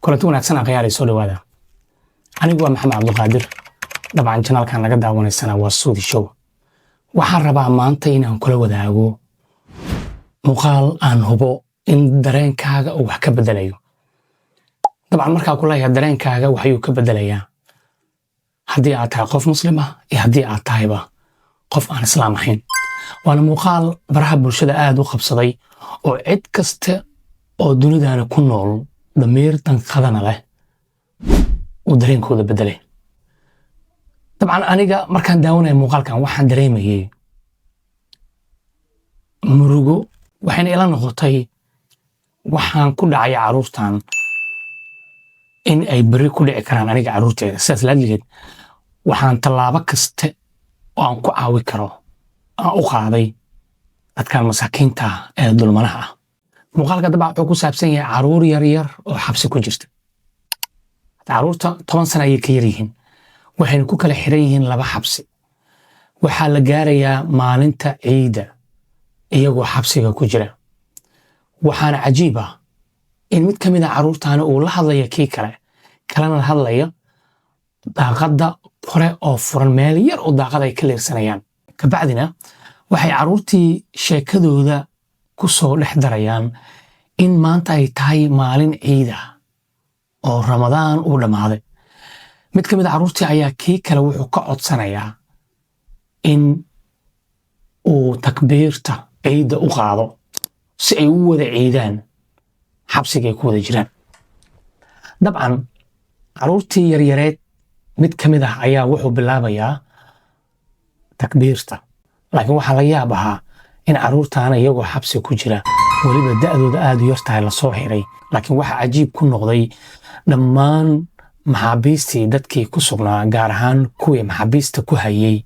kulanti wanaagsan akhyaar soo dhawaada. Anigu waa Maxamed Cabdulqaadir. Dabcan channelkan laga daawanaysana waa Suudi Show. Waxaan rabaa maanta inaan kula wadaago muuqaal aan hubo in dareenkaaga uu wax ka bedelayo. Dabcan markaa kula yahay dareenkaaga waxayuu ka bedelayaa haddii aad tahay qof muslim ah iyo haddii aad tahayba qof aan islaam ahayn. waana muuqaal baraha bulshada aad u qabsaday oo cid kasta oo dunidana ku nool damiir danqadana leh uu dareenkooda bedelay. dabcan aniga markaan daawanay muuqaalkan waxaan dareemayay murugo, waxayna ila noqotay waxaan ku dhacay caruurtan in ay bari ku dhici karaan aniga caruurteeda. sidaas laajigeed waxaan tallaabo kaste oo aan ku caawi karo aan u qaaday dadkan masaakiinta ee dulmanaha ah. muuqaalka dabcan wuxuu ku saabsan yahay caruur yar yar oo xabsi ku jirta. caruurta 10 sano ayay ka yar yihiin, waxayna ku kala xiran yihiin 2 xabsi. waxaa la gaarayaa maalinta ciida iyagoo xabsiga ku jira. waxaana cajiib ah in mid ka mid ah caruurtaana uu la hadlaya kii kale, kalena la hadlaya daaqadda kore oo furan, meel yar oo daaqad ay ka leersanayaan. kabacdina waxay caruurtii sheekadooda ku soo dhex darayaan in maanta ay tahay maalin ciid ah oo Ramadaan uu dhammaaday. mid ka mid ah caruurtii ayaa kii kale wuxuu ka codsanayaa in uu takbiirta ciidda u qaado si ay u wada ciidaan xabsiga ay ku wada jiraan. dabcan caruurtii yaryareed mid ka mid ah ayaa wuxuu bilaabayaa takbiirta, laakiin waxaa la yaab ahaa in caruurtaana iyagoo xabsi ku jira weliba da'dooda aad u yartahay la soo xiray. laakiin waxaa cajiib ku noqday dhammaan maxaabiistii dadkii ku sugnaa, gaar ahaan kuwii maxaabiista ku hayay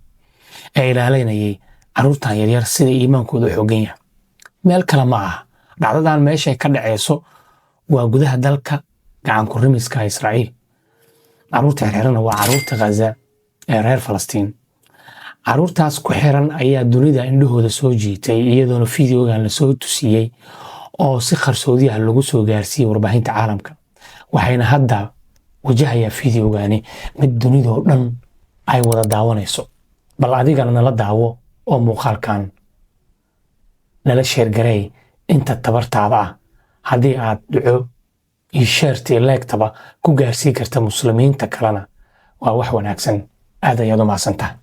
ee ilaalinayay caruurtan yaryar sida iimaankooda u xooggan yahay. meel kale ma aha, dhacdadan meeshay ka dhacayso waa gudaha dalka gacan ku rimiska Israa'iil. caruurta xirana waa caruurta Gaza ee reer Falastiin. caruurtaas ku xiran ayaa dunida indhahooda soo jiitay, iyadoona fiidiyogan la soo tusiyey oo si qarsoodi ah lagu soo gaarsiiyey warbaahinta caalamka. waxayna hadda wajahayaa fiidiyogani mid dunidoo dhan ay wada daawanayso. bal adigana nala daawo oo muuqaalkan nala sheergareey inta tabartaada ah. haddii aad duco iyo sheertii leegtaba ku gaarsii karta muslimiinta kalena waa wax wanaagsan. aad ayaad u mahadsantahay.